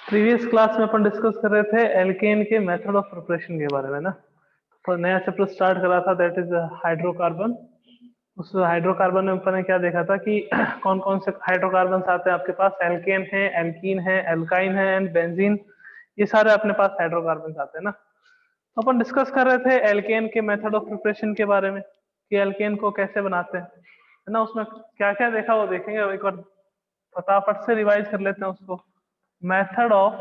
Previous class में अपन discuss कर रहे थे एल्केन के मेथड ऑफ प्रिपरेशन के बारे में ना। तो नया चैप्टर स्टार्ट करा था, दैट इज हाइड्रोकार्बन। उस हाइड्रोकार्बन में अपन ने क्या देखा था कि कौन कौन से हाइड्रोकार्बन आते हैं आपके पास। एल्केन है, एल्कीन है, एल्काइन है एंड बेंजीन। ये सारे अपने पास हाइड्रोकार्बन आते हैं ना। तो अपन डिस्कस कर रहे थे एल्केन के मेथड ऑफ प्रिपरेशन के बारे में कि एल्केन को कैसे बनाते हैं, है ना। उसमें क्या क्या देखा वो देखेंगे एक बार, फटाफट से रिवाइज कर लेते हैं उसको। Method of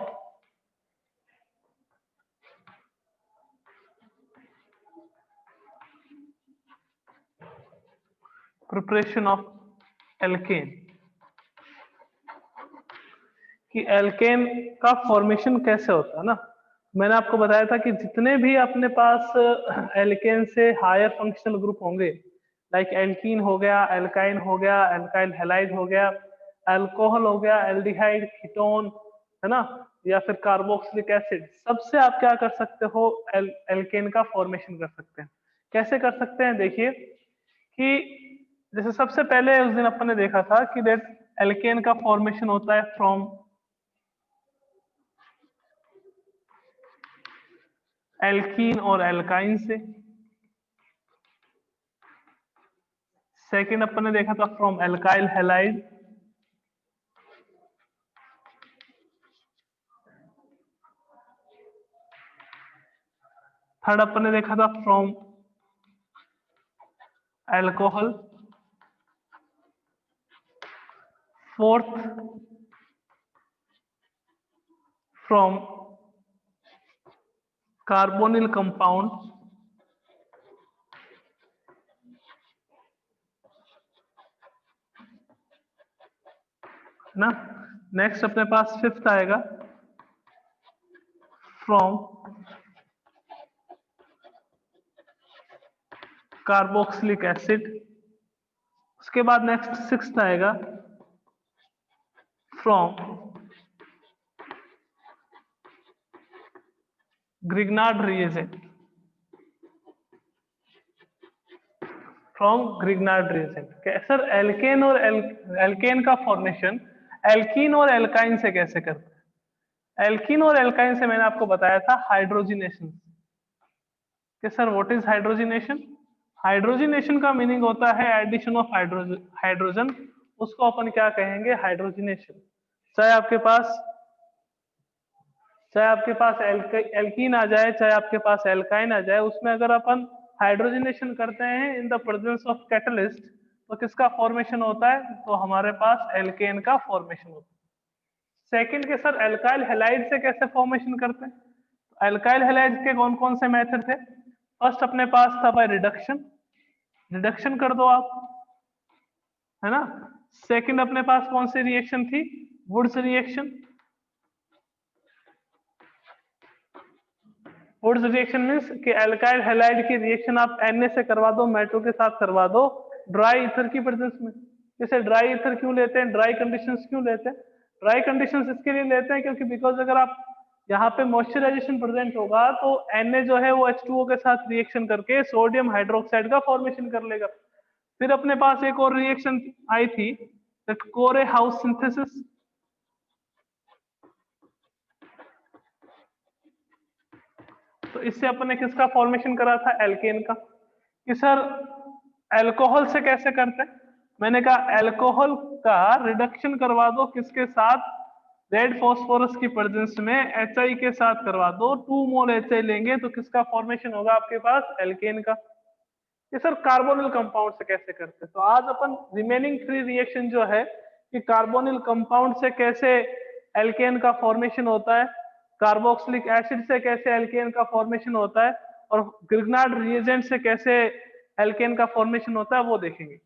preparation of alkene, कि एल्केन का फॉर्मेशन कैसे होता है ना। मैंने आपको बताया था कि जितने भी अपने पास एल्केन से हायर फंक्शनल ग्रुप होंगे, लाइक एल्कीन हो गया, एल्काइन हो गया, एल्काइल हैलाइड हो गया, अल्कोहल हो गया, एल्डिहाइड, कीटोन, है ना, या फिर कार्बोक्सिलिक एसिड, सबसे आप क्या कर सकते हो, एल्केन का फॉर्मेशन कर सकते हैं। कैसे कर सकते हैं देखिए कि जैसे सबसे पहले उस दिन अपन ने देखा था कि दैट एल्केन का फॉर्मेशन होता है फ्रॉम एल्कीन और एल्काइन से। सेकेंड अपन ने देखा था फ्रॉम एल्काइल हैलाइड। थर्ड अपन ने देखा था from alcohol. Fourth from carbonyl compound. ना नेक्स्ट अपने पास फिफ्थ आएगा फ्रॉम कार्बोक्सिलिक एसिड। उसके बाद नेक्स्ट सिक्स्थ आएगा from Grignard reagent. From Grignard reagent. Sir alkane और एल्केन का फॉर्मेशन एल्कीन और एल्काइन से कैसे करते हैं। एल्कीन और एल्काइन से मैंने आपको बताया था हाइड्रोजिनेशन। कि sir what is hydrogenation. Hydrogenation का मीनिंग होता है एडिशन ऑफ हाइड्रोजन। उसको अपन क्या कहेंगे, हाइड्रोजिनेशन। चाहे आपके पास चाहे आपके पास एल्कीन आ जाए, चाहे आपके पास एल्काइन आ जाए, उसमें अगर अपन हाइड्रोजिनेशन करते हैं in the presence of catalyst, तो किसका फॉर्मेशन होता है, तो हमारे पास एल्केन का फॉर्मेशन होता है। सेकंड के सर एल्काइल हैलाइड से कैसे फॉर्मेशन करते हैं। एल्काइल हैलाइड के कौन कौन से मेथड थे। फर्स्ट अपने पास था बाय रिडक्शन, रिडक्शन कर दो आप, है ना। सेकंड अपने पास कौन सी रिएक्शन थी, Wurtz reaction. Wurtz reaction means कि एल्काइल हैलाइड की रिएक्शन आप Na से करवा दो, मेटल के साथ करवा दो ड्राई ईथर की प्रेजेंस में। जैसे ड्राई ईथर क्यों लेते हैं, ड्राई कंडीशंस क्यों लेते हैं। ड्राई कंडीशंस इसके लिए लेते हैं क्योंकि बिकॉज अगर आप यहाँ पे मॉइस्चराइजेशन प्रेजेंट होगा तो Na जो है वो H2O के साथ रिएक्शन करके सोडियम हाइड्रोक्साइड का फॉर्मेशन कर लेगा। फिर अपने पास एक और रिएक्शन आई थी, दैट कोरे हाउस सिंथेसिस। तो इससे अपन ने किसका फॉर्मेशन करा था, एल्केन का। कि सर अल्कोहल से कैसे करते हैं। मैंने कहा अल्कोहल का रिडक्शन करवा दो किसके साथ, रेड फॉस्फोरस की प्रेजेंस में HI के साथ करवा दो, 2 मोल HI लेंगे तो किसका फॉर्मेशन होगा आपके पास, एल्केन का। ये सर कार्बोनिल कंपाउंड से कैसे करते हैं। तो आज अपन रिमेनिंग 3 रिएक्शन जो है कि कार्बोनिल कंपाउंड से कैसे एल्केन का फॉर्मेशन होता है, कार्बोक्सिलिक एसिड से कैसे एल्केन का फॉर्मेशन होता है, और ग्रिग्नार्ड रिएजेंट से कैसे एल्केन का फॉर्मेशन होता है, वो देखेंगे।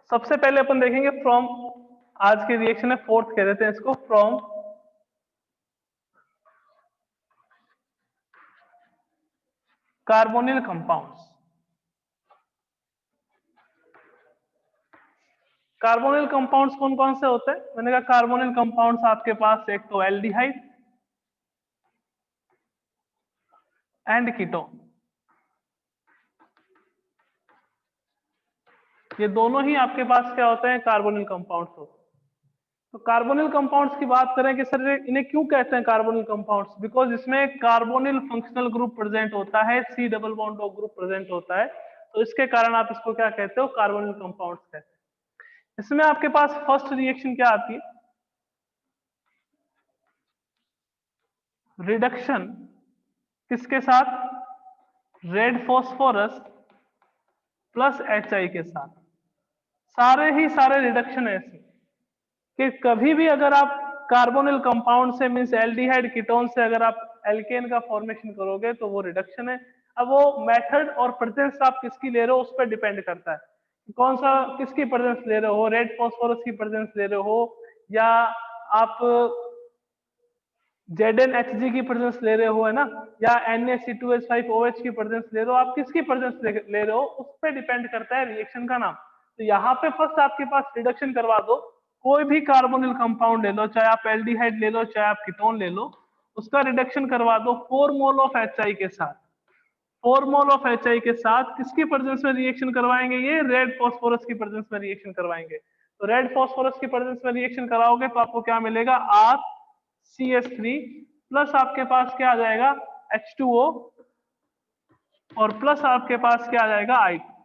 सबसे पहले अपन देखेंगे फ्रॉम, आज की रिएक्शन है फोर्थ कह देते हैं इसको, from carbonyl compounds. Carbonyl compounds कौन कौन से होते हैं। मैंने कहा कार्बोनिल कंपाउंड्स आपके पास एक तो एल्डिहाइड, एंड कीटोन, ये दोनों ही आपके पास क्या होते हैं, कार्बोनिल कंपाउंड्स होते हैं। तो कार्बोनिल कंपाउंड्स की बात करें कि सर इन्हें क्यों कहते हैं कार्बोनिल कंपाउंड्स, बिकॉज इसमें कार्बोनिल फंक्शनल ग्रुप प्रेजेंट होता है, C double bond O group present होता है, तो इसके कारण आप इसको क्या कहते हो, कार्बोनिल कंपाउंड्स कहते हैं। इसमें आपके पास फर्स्ट रिएक्शन क्या आती है, रिडक्शन किसके साथ, रेड फॉस्फोरस प्लस HI के साथ। सारे ही सारे रिडक्शन ऐसे कि कभी भी अगर आप कार्बोनिल कंपाउंड से मींस एल्डिहाइड कीटोन से अगर आप एल्केन का फॉर्मेशन करोगे तो वो रिडक्शन है। अब वो मेथड और प्रेजेंस आप किसकी ले रहे हो उस पर डिपेंड करता है, कौन सा किसकी प्रेजेंस ले रहे हो, रेड फॉस्फोरस की प्रेजेंस ले रहे हो या आप ZnHg की प्रेजेंस ले रहे हो, है ना, या NaC2H5OH की प्रेजेंस ले रहे हो, आप किसकी प्रेजेंस ले रहे हो उस पर डिपेंड करता है रिएक्शन का नाम। तो यहाँ पे फर्स्ट आपके पास रिडक्शन करवा दो, कोई भी कार्बोनिल कंपाउंड ले लो, चाहे आप एल्डिहाइड ले लो चाहे आप कीटोन ले लो, उसका रिडक्शन करवा दो 4 मोल ऑफ HI के साथ। 4 मोल ऑफ HI के साथ किसकी प्रेजेंस में रिएक्शन करवाएंगे, ये रेड फॉस्फोरस की प्रेजेंस में रिएक्शन करवाएंगे। तो रेड फॉस्फोरस की प्रेजेंस में रिएक्शन कराओगे तो आपको क्या मिलेगा, RCH3 प्लस आपके पास क्या आ जाएगा H2O और प्लस आपके पास क्या आ जाएगा I2।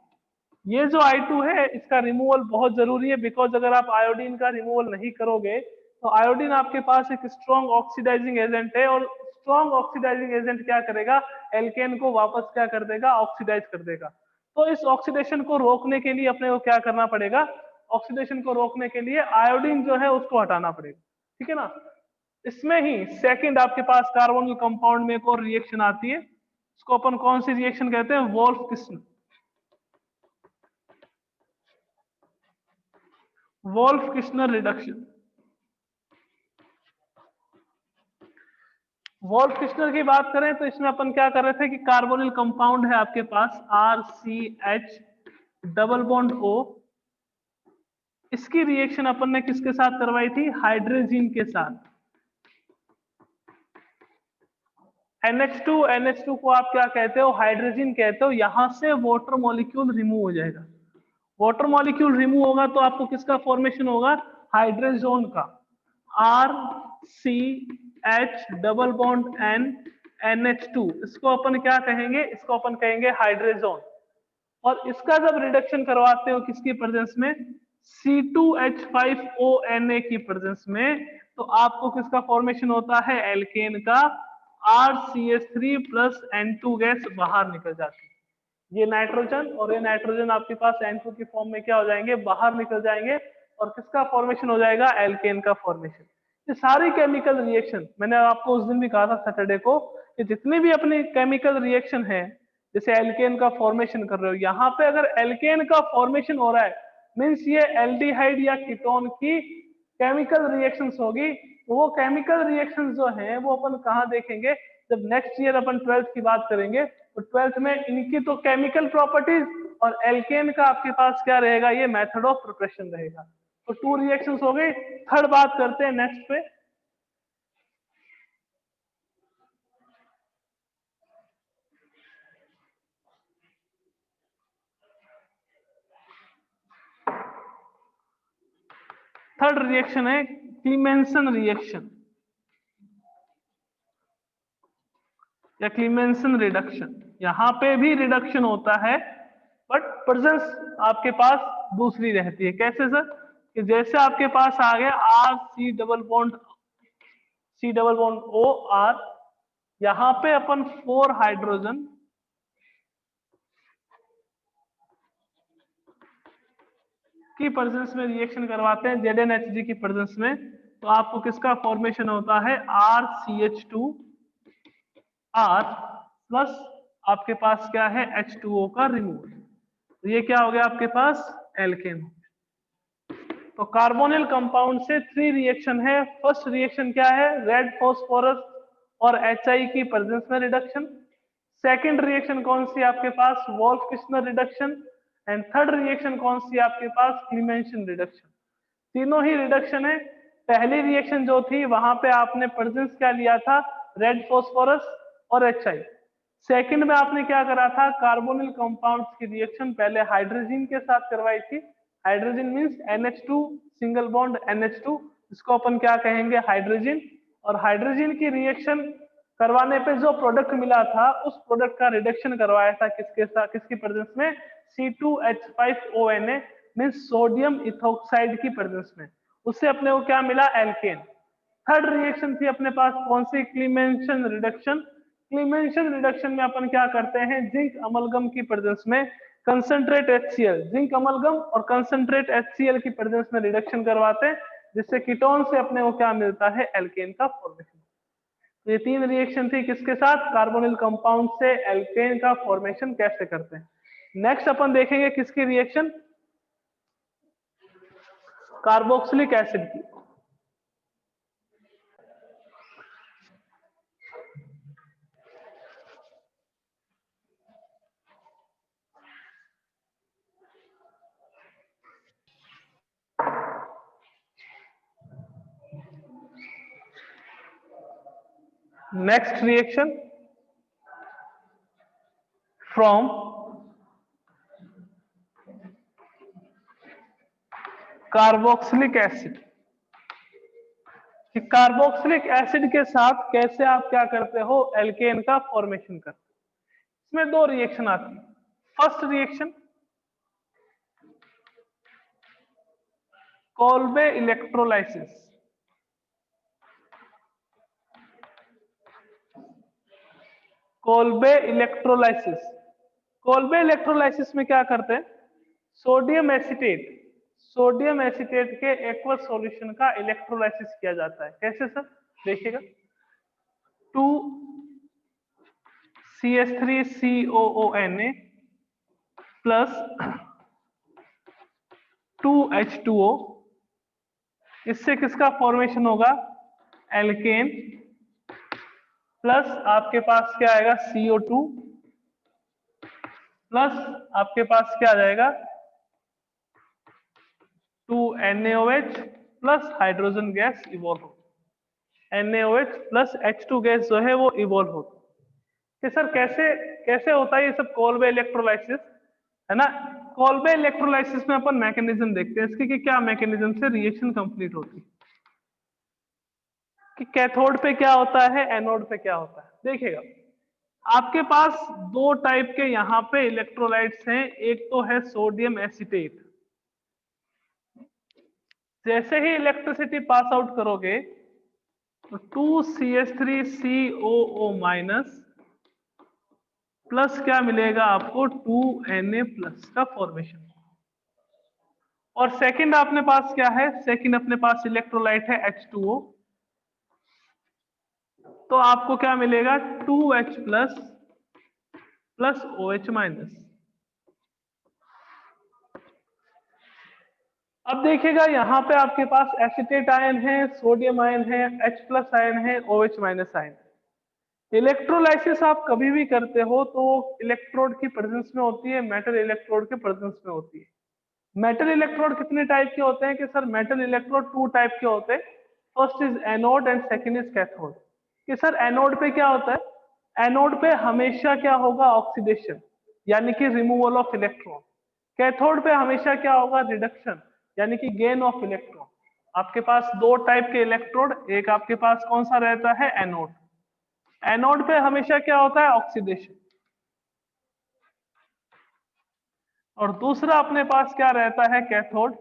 ये जो I2 है इसका रिमूवल बहुत जरूरी है, बिकॉज अगर आप आयोडीन का रिमूवल नहीं करोगे तो आयोडीन आपके पास एक स्ट्रॉन्ग ऑक्सीडाइजिंग एजेंट है, और स्ट्रॉन्ग ऑक्सीडाइजिंग एजेंट क्या करेगा, एल्केन को वापस क्या कर देगा, ऑक्सीडाइज कर देगा। तो इस ऑक्सीडेशन को रोकने के लिए अपने को क्या करना पड़ेगा, ऑक्सीडेशन को रोकने के लिए आयोडीन जो है उसको हटाना पड़ेगा, ठीक है ना। इसमें ही सेकंड आपके पास कार्बोनिल कंपाउंड में एक और रिएक्शन आती है, इसको अपन कौन सी रिएक्शन कहते हैं, Wolff Kishner, Wolff Kishner reduction. Wolff Kishner की बात करें तो इसमें अपन क्या कर रहे थे कि कार्बोनिल कंपाउंड है आपके पास RCH डबल बॉन्ड O, इसकी रिएक्शन अपन ने किसके साथ करवाई थी, हाइड्रोजन के साथ। NH2 को आप क्या कहते हो, हाइड्रोजन कहते हो। यहां से वाटर मॉलिक्यूल रिमूव हो जाएगा, वाटर मॉलिक्यूल रिमूव होगा तो आपको किसका फॉर्मेशन होगा, हाइड्रोजन का, RCH double bond N NH2, इसको अपन क्या कहेंगे, इसको अपन कहेंगे हाइड्रोजन। और इसका जब रिडक्शन करवाते हो किसकी प्रेजेंस में, C2H5ONa की प्रेजेंस में, तो आपको किसका फॉर्मेशन होता है, एल्केन का, RCH3 प्लस N2 गैस बाहर निकल जाती है। ये नाइट्रोजन और ये नाइट्रोजन आपके पास N2 की फॉर्म में क्या हो जाएंगे, बाहर निकल जाएंगे, और किसका फॉर्मेशन हो जाएगा, एल्केन का फॉर्मेशन। ये सारी केमिकल रिएक्शन मैंने आपको उस दिन भी कहा था सैटरडे को कि जितनी भी अपनी केमिकल रिएक्शन है, जैसे एल्केन का फॉर्मेशन कर रहे हो, यहाँ पे अगर एल्केन का फॉर्मेशन हो रहा है मीन्स ये एल्डिहाइड या कीटोन की केमिकल रिएक्शंस होगी। तो वो केमिकल रिएक्शंस जो हैं वो अपन कहाँ देखेंगे, जब नेक्स्ट ईयर अपन 12th की बात करेंगे तो 12th में इनकी तो केमिकल प्रॉपर्टीज और एल्केन का आपके पास क्या रहेगा, ये मेथड ऑफ प्रिपरेशन रहेगा। तो 2 रिएक्शंस हो गई। थर्ड बात करते हैं नेक्स्ट पे, थर्ड रिएक्शन है क्लीमेंसन रिएक्शन या क्लीमेंसन रिडक्शन। यहां पे भी रिडक्शन होता है बट प्रेजेंस आपके पास दूसरी रहती है। कैसे सर, कि जैसे आपके पास आ गया C double bond O R, यहां पे अपन 4 हाइड्रोजन की प्रेजेंस में रिएक्शन करवाते हैं ZnHg की प्रेजेंस में, तो आपको किसका फॉर्मेशन होता है, RCH2 R प्लस आपके पास क्या है, H2O का रिमूवल। तो ये क्या हो गया आपके पास, एल्केन। तो कार्बोनिल कंपाउंड से 3 रिएक्शन है। फर्स्ट रिएक्शन क्या है, रेड फॉस्फोरस और HI की प्रेजेंस में रिडक्शन। सेकंड रिएक्शन कौन सी आपके पास, Wolff Kishner reduction. And third reaction कौन सी आपके पास, क्लीमेंशन रिडक्शन। तीनों ही रिडक्शन है। पहली रिएक्शन जो थी वहां पे आपने प्रेजेंस क्या लिया था, रेड फॉस्फोरस और HI। सेकंड में आपने क्या करा था, कार्बोनिल कंपाउंड्स की रिएक्शन पहले हाइड्रोजन के साथ करवाई थी। Hydrogen means NH2 single bond NH2, इसको अपन क्या कहेंगे, हाइड्रोजन। और हाइड्रोजन की रिएक्शन करवाने पे जो प्रोडक्ट मिला था उस प्रोडक्ट का रिडक्शन करवाया था किसके साथ, किसकी प्रेजेंस में, C2H5ONa मींस सोडियम इथोक्साइड की प्रेजेंस में। उससे अपने को क्या मिला, एल्केन। थर्ड रिएक्शन थी अपने पास कौन सी, क्लीमेंशन रिडक्शन। क्लीमेंशन रिडक्शन में अपन क्या करते हैं, जिंक अमलगम की प्रेजेंस में कंसंट्रेट HCl, जिंक अमलगम और कंसंट्रेट HCl की प्रेजेंस में रिडक्शन करवाते हैं, जिससे कीटोन से अपने को क्या मिलता है, एल्केन का फॉर्मेशन। तो ये तीन रिएक्शन थी किसके साथ, कार्बोनिल कंपाउंड से एल्केन का फॉर्मेशन कैसे करते हैं। नेक्स्ट अपन देखेंगे किसकी रिएक्शन, कार्बोक्सिलिक एसिड की। Next reaction from carboxylic acid. कि कार्बोक्सिलिक एसिड के साथ कैसे आप क्या करते हो, एल्केन का फॉर्मेशन करते हो। इसमें दो रिएक्शन आती है। First reaction Kolbe electrolysis. Kolbe electrolysis, Kolbe electrolysis में क्या करते हैं, सोडियम एसीटेट, सोडियम एसीटेट के एक्वस सॉल्यूशन का इलेक्ट्रोलाइसिस किया जाता है। कैसे सर, देखिएगा, 2CH3COONa प्लस 2H2O, इससे किसका फॉर्मेशन होगा, एल्केन। प्लस आपके पास क्या आएगा, CO2 प्लस आपके पास क्या आ जाएगा, 2NaOH plus hydrogen gas evolve हो, NaOH प्लस H2 गैस जो है वो इवॉल्व हो। कि सर कैसे कैसे होता है ये सब, कोल्बे इलेक्ट्रोलाइसिस है ना। कोल्बे इलेक्ट्रोलाइसिस में अपन मैकेनिज्म देखते हैं इसकी, कि क्या मैकेनिज्म से रिएक्शन कंप्लीट होती है, कि कैथोड पे क्या होता है, एनोड पे क्या होता है। देखिएगा, आपके पास दो टाइप के यहाँ पे इलेक्ट्रोलाइट्स हैं, एक तो है सोडियम एसीटेट। जैसे ही इलेक्ट्रिसिटी पास आउट करोगे तो 2CH3COO माइनस प्लस क्या मिलेगा आपको, 2Na प्लस का फॉर्मेशन। और सेकंड अपने पास क्या है, सेकंड अपने पास इलेक्ट्रोलाइट है H2O, तो आपको क्या मिलेगा, 2H plus plus OH minus. अब देखिएगा यहाँ पे आपके पास एसीटेट आयन है, सोडियम आयन है, H प्लस आयन है, OH माइनस आयन। इलेक्ट्रोलाइसिस आप कभी भी करते हो तो इलेक्ट्रोड की प्रेजेंस में होती है, मेटल इलेक्ट्रोड के प्रेजेंस में होती है। मेटल इलेक्ट्रोड कितने टाइप के होते हैं, कि sir metal electrode two type के होते हैं। First is anode and second is cathode. कि सर एनोड पे क्या होता है, एनोड पे हमेशा क्या होगा, ऑक्सीडेशन यानी कि रिमूवल ऑफ इलेक्ट्रॉन। कैथोड पे हमेशा क्या होगा, रिडक्शन यानी कि गेन ऑफ इलेक्ट्रॉन। आपके पास दो टाइप के इलेक्ट्रोड, एक आपके पास कौन सा रहता है, एनोड। एनोड पे हमेशा क्या होता है, ऑक्सीडेशन। और दूसरा अपने पास क्या रहता है, कैथोड।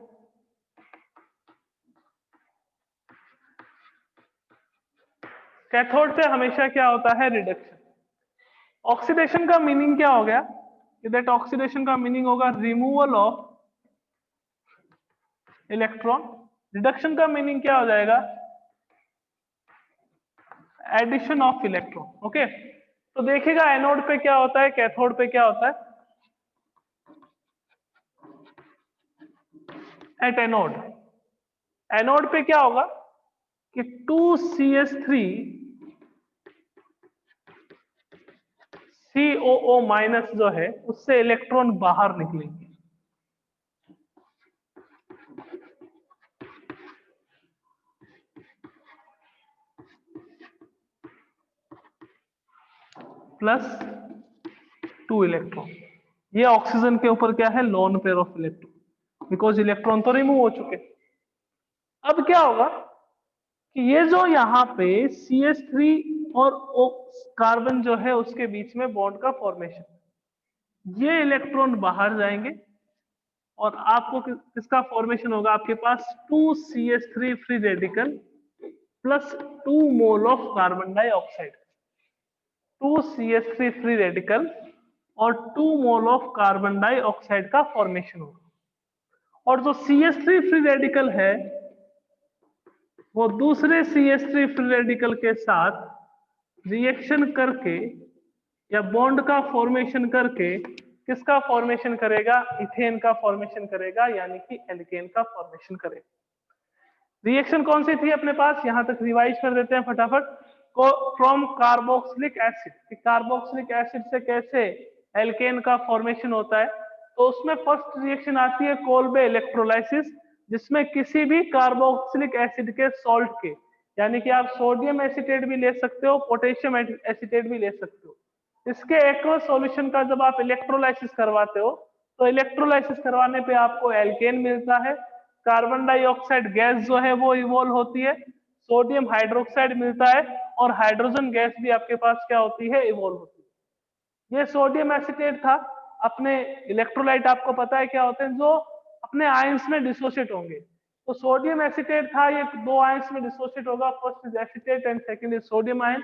कैथोड पे हमेशा क्या होता है, रिडक्शन। ऑक्सीडेशन का मीनिंग क्या हो गया, दैट ऑक्सीडेशन का मीनिंग होगा रिमूवल ऑफ इलेक्ट्रॉन। रिडक्शन का मीनिंग क्या हो जाएगा, एडिशन ऑफ इलेक्ट्रॉन। ओके, तो देखिएगा एनोड पे क्या होता है, कैथोड पे क्या होता है। एट एनोड, एनोड पे क्या होगा कि 2CH3COO माइनस जो है उससे इलेक्ट्रॉन बाहर निकलेंगे। Plus 2 electron. ये ऑक्सीजन के ऊपर क्या है, lone pair of electron, because electron तो रिमूव हो चुके। अब क्या होगा कि ये जो यहाँ पे CH3 और कार्बन जो है उसके बीच में बॉन्ड का फॉर्मेशन, ये इलेक्ट्रॉन बाहर जाएंगे और आपको किसका फॉर्मेशन होगा, आपके पास 2CH3 free radical plus 2 mole of carbon dioxide, 2CH3 free radical और 2 मोल ऑफ कार्बन डाइऑक्साइड का फॉर्मेशन होगा। और जो CH3 फ्री रेडिकल है वो दूसरे CH3 फ्री रेडिकल के साथ रिएक्शन करके या बॉन्ड का फॉर्मेशन करके किसका फॉर्मेशन करेगा, इथेन का फॉर्मेशन करेगा, यानी कि एल्केन का फॉर्मेशन करेगा। रिएक्शन कौन सी थी अपने पास, यहां तक रिवाइज कर देते हैं फटाफट। फ्रॉम कार्बोक्सिलिक एसिड, कि कार्बोक्सिलिक एसिड से कैसे एल्केन का फॉर्मेशन होता है, तो उसमें फर्स्ट रिएक्शन आती है कोल्बे इलेक्ट्रोलाइसिस, जिसमें किसी भी कार्बोक्सिलिक एसिड के सॉल्ट के, यानी कि आप सोडियम एसीटेट भी ले सकते हो, पोटेशियम एसीटेट भी ले सकते हो, इसके एक्वस सॉल्यूशन का जब आप इलेक्ट्रोलाइसिस करवाते हो तो इलेक्ट्रोलाइसिस करवाने पे आपको एल्केन मिलता है, कार्बन डाइऑक्साइड गैस जो है वो इवॉल्व होती है, सोडियम हाइड्रोक्साइड मिलता है और हाइड्रोजन गैस भी आपके पास क्या होती है, इवॉल्व होती है। ये सोडियम एसीटेट था, अपने इलेक्ट्रोलाइट आपको पता है क्या होते हैं, जो अपने आयंस में डिसोसिएट होंगे। तो सोडियम एसीटेट था, ये दो आयंस में डिसोसिएट होगा, first is acetate and second is sodium ion.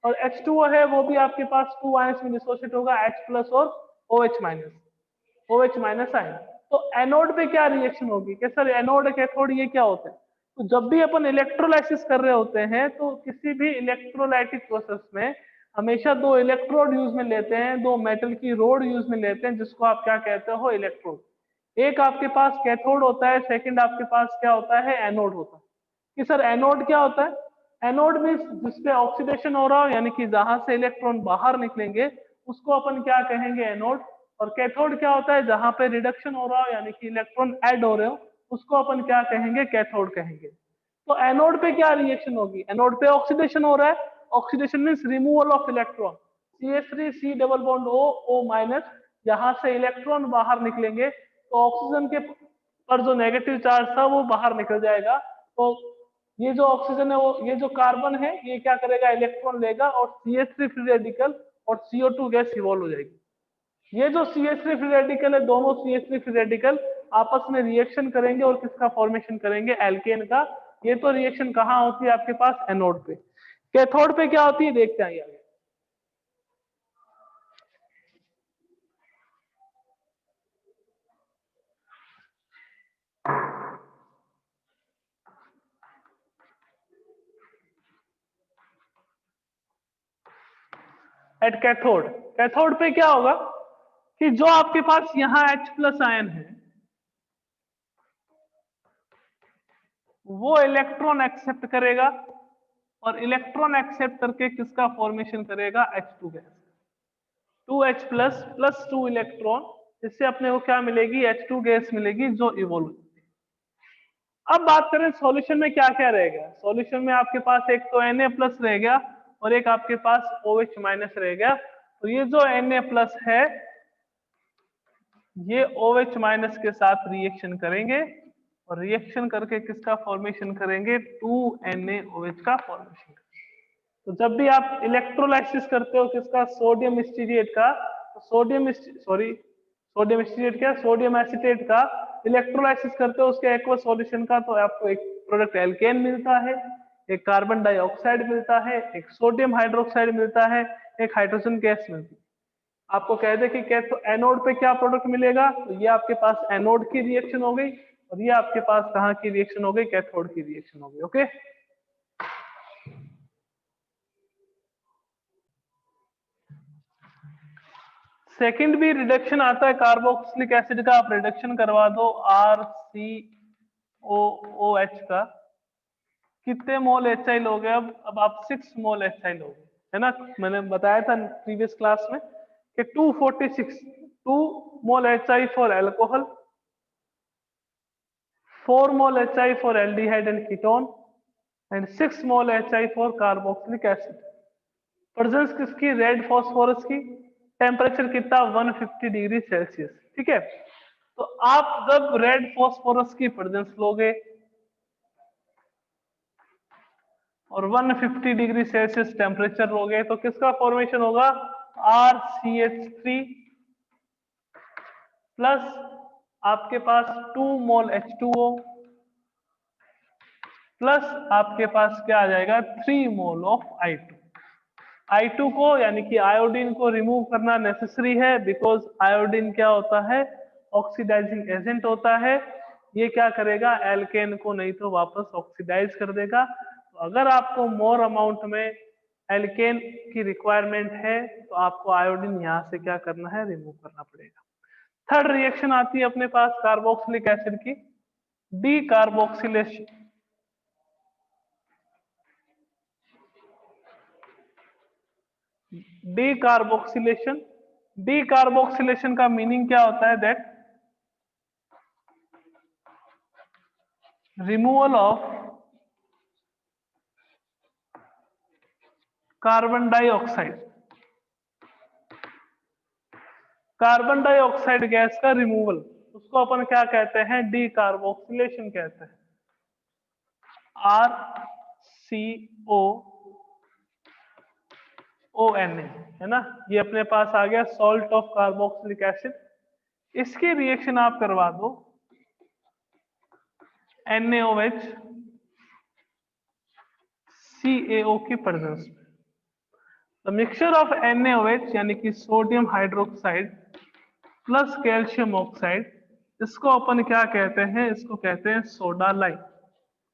और H2O है वो भी आपके पास 2 आयंस में डिसोसिएट होगा, H प्लस और OH minus, OH minus ion. तो एनोड पे क्या रिएक्शन होगी कि सर एनोड कैथोड ये क्या होते हैं, तो जब भी अपन इलेक्ट्रोलाइसिस कर रहे होते हैं तो किसी भी इलेक्ट्रोलाइटिक प्रोसेस में हमेशा दो इलेक्ट्रोड यूज में लेते हैं, दो मेटल की रोड यूज में लेते हैं, जिसको आप क्या कहते हो, इलेक्ट्रोड। एक आपके पास कैथोड होता है, सेकंड आपके पास क्या होता है, एनोड होता है। कि सर एनोड क्या होता है, एनोड मींस जिसपे ऑक्सीडेशन हो रहा हो, यानी कि जहां से इलेक्ट्रॉन बाहर निकलेंगे उसको अपन क्या कहेंगे, एनोड। और कैथोड क्या होता है, जहां पे रिडक्शन हो रहा हो, यानी कि इलेक्ट्रॉन ऐड हो रहे हो, उसको अपन क्या कहेंगे, कैथोड कहेंगे। तो एनोड पे क्या रिएक्शन होगी, एनोड पे ऑक्सीडेशन हो रहा है, oxidation means removal of electron, CH3 C double bond O O minus, यहां से इलेक्ट्रॉन बाहर निकलेंगे तो ऑक्सीजन के पर जो नेगेटिव चार्ज था वो बाहर निकल जाएगा। तो ये जो ऑक्सीजन है वो, ये जो कार्बन है ये क्या करेगा, इलेक्ट्रॉन लेगा और CH3 फ्री रेडिकल और CO2 गैस इवॉल्व हो जाएगी। ये जो CH3 फ्री रेडिकल है, दोनों CH3 फ्री रेडिकल आपस में रिएक्शन करेंगे और किसका फॉर्मेशन करेंगे, एल्केन का। ये तो रिएक्शन कहाँ होती है आपके पास, एनोड पे। कैथोड पे क्या होती है देखते हैं आगे। एट कैथोड, कैथोड पे क्या होगा कि जो आपके पास यहाँ H प्लस आयन है वो इलेक्ट्रॉन एक्सेप्ट करेगा और इलेक्ट्रॉन एक्सेप्ट करके किसका फॉर्मेशन करेगा, H2 gas, 2H plus plus 2 electron, इससे अपने को क्या मिलेगी, H2 गैस मिलेगी जो इवोल्व। अब बात करें सॉल्यूशन में क्या क्या रहेगा, सॉल्यूशन में आपके पास एक तो Na प्लस रह गया और एक आपके पास OH माइनस रह गया। तो ये जो Na प्लस है ये OH माइनस के साथ रिएक्शन करेंगे और रिएक्शन करके किसका फॉर्मेशन करेंगे, 2NaOH का फॉर्मेशन। तो जब भी आप इलेक्ट्रोलाइसिस करते हो किसका, सोडियम स्टीरिएट का, तो सोडियम स्टीरिएट क्या, सोडियम एसीटेट का इलेक्ट्रोलाइसिस करते हो उसके एक्वस सॉल्यूशन का, तो आपको एक प्रोडक्ट एल्केन मिलता है, एक कार्बन डाइऑक्साइड मिलता है, एक सोडियम हाइड्रोक्साइड मिलता है, एक हाइड्रोजन गैस मिलती है। आपको कह दे कि तो एनोड पे क्या प्रोडक्ट मिलेगा, तो ये आपके पास एनोड की रिएक्शन हो गई और ये आपके पास कहाँ की रिएक्शन हो गई, कैथोड की रिएक्शन हो गई। ओके, सेकंड भी रिडक्शन आता है कार्बोक्सिलिक एसिड का, आप रिडक्शन करवा दो RCOOH का, कितने मोल HI लोगे, अब आप 6 मोल HI लोगे, है ना। मैंने बताया था प्रीवियस क्लास में कि 246, 2 मोल HI for alcohol, 4 mole HI for aldehyde and ketone and 6 mole HI for carboxylic acid. Presence किसकी, रेड फास्फोरस की, टेम्परेचर कितना 150 डिग्री सेल्सियस। ठीक है, तो आप जब रेड फॉस्फोरस की प्रेजेंस लोगे और 150 डिग्री सेल्सियस टेम्परेचर लोगे तो किसका फॉर्मेशन होगा, RCH3 प्लस आपके पास 2 मोल H2O प्लस आपके पास क्या आ जाएगा 3 मोल ऑफ I2। I2 को यानी कि आयोडीन को रिमूव करना नेसेसरी है, बिकॉज आयोडीन क्या होता है, ऑक्सीडाइजिंग एजेंट होता है। ये क्या करेगा, एल्केन को नहीं तो वापस ऑक्सीडाइज कर देगा। तो अगर आपको मोर अमाउंट में एल्केन की रिक्वायरमेंट है तो आपको आयोडीन यहाँ से क्या करना है, रिमूव करना पड़ेगा। थर्ड रिएक्शन आती है अपने पास कार्बोक्सिलिक एसिड की, डी कार्बोक्सिलेशन। डीकार्बोक्सिलेशन, डीकार्बोक्सिलेशन का मीनिंग क्या होता है, that removal of carbon dioxide, carbon dioxide gas का रिमूवल, उसको अपन क्या कहते हैं, डीकार्बोक्सिलेशन कहते हैं। RCOONA है ना, ये अपने पास आ गया सॉल्ट ऑफ कार्बोक्सिलिक एसिड। इसकी रिएक्शन आप करवा दो NaOH CaO की प्रेजेंस में। द मिक्सचर ऑफ NaOH यानी कि sodium hydroxide plus calcium oxide, इसको अपन क्या कहते हैं, इसको कहते हैं soda lime.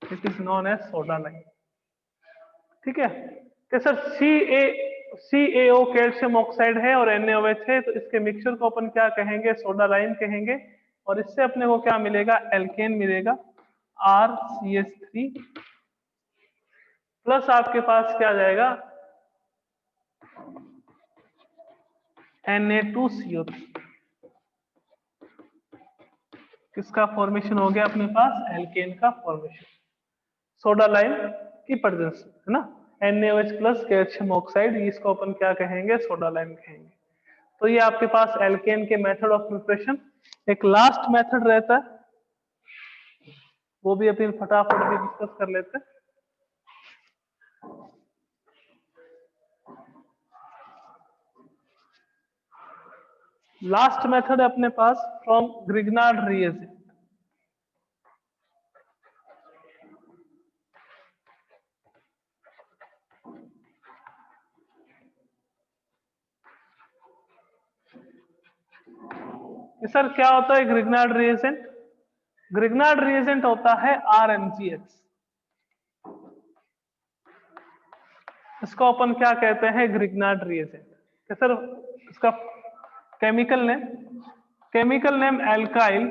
It is known as soda lime. ठीक है, कि सर CaO कैल्शियम ऑक्साइड है और NaOH है, तो इसके मिक्सचर को अपन क्या कहेंगे, सोडा लाइम कहेंगे। और इससे अपने को क्या मिलेगा, एल्केन मिलेगा RCH3 प्लस आपके पास क्या जाएगा Na2CO3। किसका फॉर्मेशन हो गया अपने पास, एल्केन का फॉर्मेशन, सोडा लाइम की प्रेजेंस है ना। NaOH प्लस कैल्शियम ऑक्साइड, इसको अपन क्या कहेंगे, सोडा लाइम कहेंगे। तो ये आपके पास एल्केन के मेथड ऑफ प्रिपरेशन। एक लास्ट मेथड रहता है, वो भी अपन फटाफट भी डिस्कस कर लेते हैं। लास्ट मेथड है अपने पास फ्रॉम ग्रिग्नार्ड रिएजेंट। सर क्या होता है ग्रिग्नार्ड रिएजेंट, ग्रिग्नार्ड रिएजेंट होता है RMGX। इसको अपन क्या कहते हैं, ग्रिग्नार्ड रिएजेंट। कि सर इसका chemical name alkyl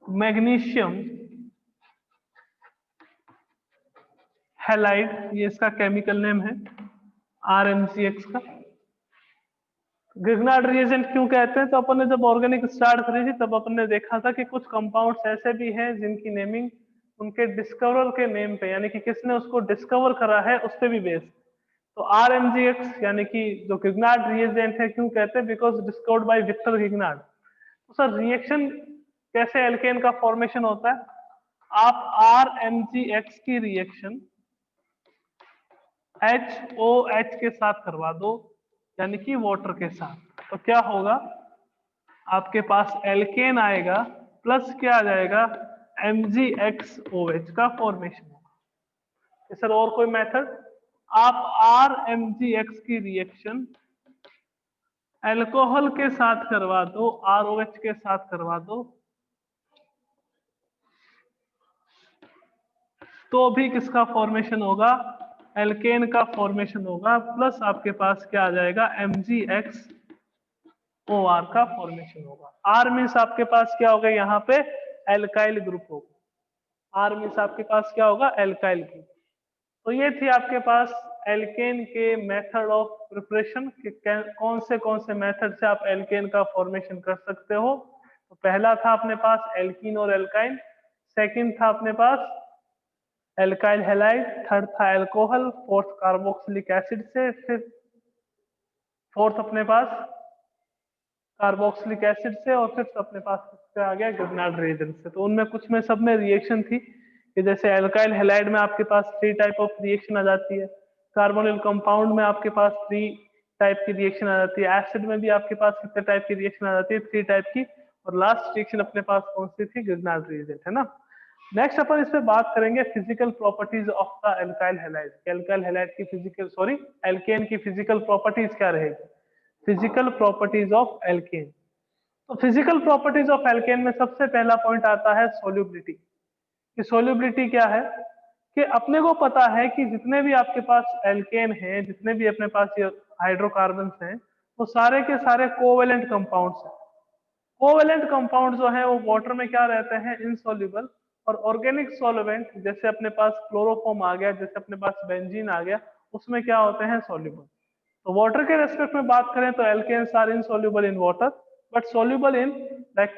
magnesium halide, ये इसका केमिकल नेम है RMGX का। ग्रिग्नार्ड रिएजेंट क्यों कहते हैं, तो अपन ने जब ऑर्गेनिक स्टार्ट करी थी तब अपन ने देखा था कि कुछ कंपाउंड्स ऐसे भी हैं जिनकी नेमिंग उनके डिस्कवरर के नेम पे, यानी कि किसने उसको डिस्कवर करा है उस पे भी बेस्ड। तो RMGX यानी कि जो ग्रिग्नार्ड रिएजेंट है, क्यों कहते हैं, because discovered by Victor Grignard. तो सर रिएक्शन कैसे एल्केन का फॉर्मेशन होता है, आप RMGX की रिएक्शन HOH के साथ करवा दो, यानी कि वाटर के साथ, तो क्या होगा, आपके पास एल्केन आएगा प्लस क्या आ जाएगा, MgXOH का फॉर्मेशन होगा। सर और कोई मेथड, आप RMGX की रिएक्शन अल्कोहल के साथ करवा दो, ROH के साथ करवा दो, तो भी किसका फॉर्मेशन होगा, एल्केन का फॉर्मेशन होगा, प्लस आपके पास क्या आ जाएगा, MgXOR का फॉर्मेशन होगा। R मीन्स आपके पास क्या होगा, यहाँ पे एल्काइल ग्रुप होगा। R मीन्स आपके पास क्या होगा, एल्काइल ग्रुप। तो ये थी आपके पास एल्केन के मेथड ऑफ प्रिपरेशन कि कौन से मेथड से आप एल्केन का फॉर्मेशन कर सकते हो। तो पहला था अपने पास एल्कीन और एल्काइन, सेकंड था अपने पास एल्काइल हैलाइड, थर्ड था एल्कोहल, फोर्थ कार्बोक्सिलिक एसिड से, फिर फोर्थ अपने पास कार्बोक्सिलिक एसिड से, और फिफ्थ अपने पास किससे आ गया, ग्रिग्नार्ड रिएजेंट से। तो उनमें कुछ में सब में रिएक्शन थी कि जैसे एल्काइल हैलाइड में आपके पास 3 टाइप ऑफ रिएक्शन आ जाती है, कार्बोनिल कंपाउंड में आपके पास 3 टाइप की रिएक्शन आ जाती है, एसिड में भी आपके पास कितने टाइप की रिएक्शन आ जाती है, 3 टाइप की, और लास्ट रिएक्शन अपने पास कौन सी थी, ग्रिग्नार्ड रिएजेंट, है ना। नेक्स्ट अपन इस पे बात करेंगे physical properties of the alkyl halide. Alkyl halide की फिजिकल, सॉरी, एल्केन की फिजिकल प्रॉपर्टीज क्या रहेगी, फिजिकल प्रॉपर्टीज ऑफ एल्केन। तो फिजिकल प्रॉपर्टीज ऑफ एल्केन में सबसे पहला पॉइंट आता है सोल्यूबिलिटी। कि सोल्यूबिलिटी क्या है, कि अपने को पता है कि जितने भी आपके पास एल्केन हैं, जितने भी अपने पास ये हाइड्रोकार्बन्स हैं, वो सारे के सारे कोवेलेंट कंपाउंड्स हैं। कोवेलेंट कंपाउंड जो है वो वाटर में क्या रहते हैं, इनसॉल्युबल, और ऑर्गेनिक सॉल्वेंट जैसे अपने पास क्लोरोफॉर्म आ गया, जैसे अपने पास बेंजीन आ गया, उसमें क्या होते हैं, सॉल्युबल। तो वाटर के रेस्पेक्ट में बात करें तो alkanes are insoluble in water but soluble in like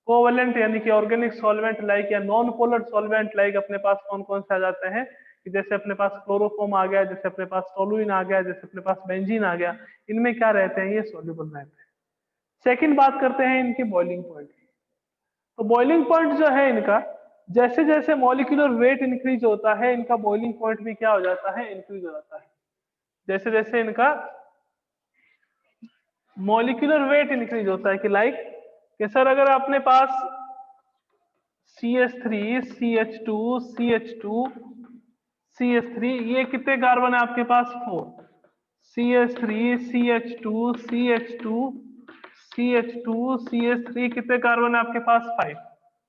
covalent यानी कि ऑर्गेनिक सॉल्वेंट लाइक, या नॉन पोलर सॉल्वेंट लाइक अपने पास कौन कौन से आ जाते हैं, कि जैसे अपने पास क्लोरोफॉर्म आ गया, जैसे अपने पास टोलुइन आ गया, जैसे अपने पास बेंजीन आ गया, इनमें क्या रहते हैं, ये सॉल्युबल रहते हैं। सेकंड बात करते हैं इनकी बॉइलिंग पॉइंट। तो बॉइलिंग पॉइंट जो है इनका, जैसे जैसे मॉलिक्यूलर वेट इंक्रीज होता है, इनका बॉइलिंग पॉइंट भी क्या हो जाता है, इंक्रीज हो जाता है। जैसे जैसे इनका मॉलिक्यूलर वेट इंक्रीज होता है, कि लाइक कि सर अगर अपने पास CH3 CH2 CH2 CH3, ये कितने कार्बन है आपके पास, 4, CH3 CH2 CH2 CH2 CH3 कितने कार्बन है आपके पास, 5।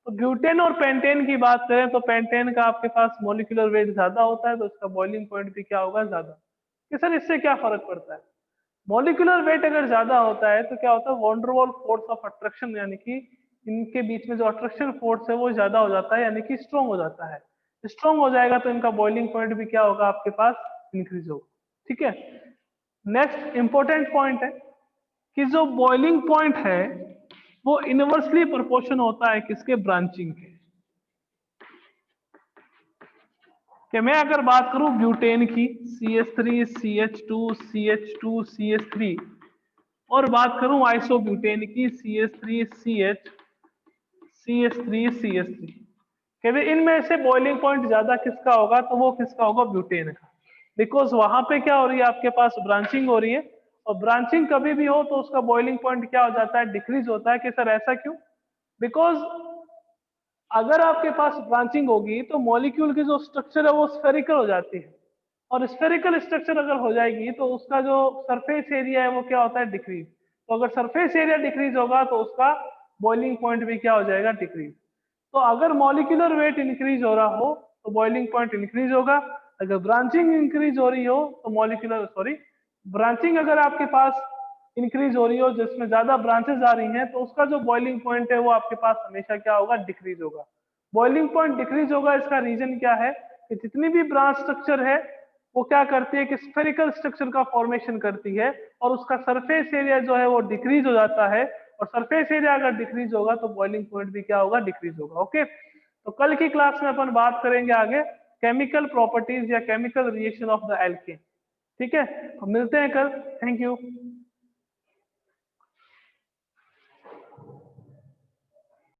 तो ब्यूटेन और पेंटेन की बात करें तो पेंटेन का आपके पास मॉलिक्यूलर वेट ज्यादा होता है, तो उसका बॉइलिंग पॉइंट भी क्या होगा, ज्यादा। कि सर इससे क्या फर्क पड़ता है, मॉलिक्यूलर वेट अगर ज्यादा होता है तो क्या होता है, वॉन्डरवॉल फोर्स ऑफ अट्रैक्शन, यानी कि इनके बीच में जो अट्रैक्शन फोर्स है वो ज्यादा हो जाता है, यानी कि स्ट्रॉन्ग हो जाता है। स्ट्रॉन्ग हो जाएगा तो इनका बॉइलिंग पॉइंट भी क्या होगा आपके पास, इंक्रीज होगा। ठीक है, नेक्स्ट इंपॉर्टेंट पॉइंट है कि जो बॉइलिंग पॉइंट है वो इनवर्सली प्रोपोर्शन होता है किसके, ब्रांचिंग के। कि मैं अगर बात करूं ब्यूटेन की, CH3 CH2 CH2 CH3, और बात करूं आइसोब्यूटेन की, CH3 CH CH3 CH3, कहते इनमें से बॉइलिंग पॉइंट ज्यादा किसका होगा, तो वो किसका होगा, ब्यूटेन का। बिकॉज वहां पे क्या हो रही है, आपके पास ब्रांचिंग हो रही है, और ब्रांचिंग कभी भी हो तो उसका बॉइलिंग पॉइंट क्या हो जाता है, डिक्रीज होता है। कि सर ऐसा क्यों, बिकॉज अगर आपके पास ब्रांचिंग होगी तो मॉलिक्यूल की जो स्ट्रक्चर है वो स्फेरिकल हो जाती है, और स्फेरिकल स्ट्रक्चर अगर हो जाएगी तो उसका जो सरफेस एरिया है वो क्या होता है, डिक्रीज। तो अगर सरफेस एरिया डिक्रीज होगा तो उसका बॉइलिंग पॉइंट भी क्या हो जाएगा, डिक्रीज। तो अगर मॉलिक्यूलर वेट इंक्रीज हो रहा हो तो बॉइलिंग पॉइंट इंक्रीज होगा, अगर ब्रांचिंग इंक्रीज हो रही हो तो मॉलिक्यूलर, सॉरी, ब्रांचिंग अगर आपके पास इंक्रीज हो रही हो, जिसमें ज्यादा ब्रांचेस आ रही हैं, तो उसका जो बॉइलिंग पॉइंट है वो आपके पास हमेशा क्या होगा, डिक्रीज होगा। बॉइलिंग पॉइंट डिक्रीज होगा, इसका रीजन क्या है, कि जितनी भी ब्रांच स्ट्रक्चर है वो क्या करती है, कि स्फेरिकल स्ट्रक्चर का फॉर्मेशन करती है, और उसका सरफेस एरिया जो है वो डिक्रीज हो जाता है, और सरफेस एरिया अगर डिक्रीज होगा तो बॉइलिंग पॉइंट भी क्या होगा, डिक्रीज होगा। ओके, तो कल की क्लास में अपन बात करेंगे आगे केमिकल प्रॉपर्टीज या chemical reaction of the alkene. ठीक है, तो मिलते हैं कल, थैंक यू।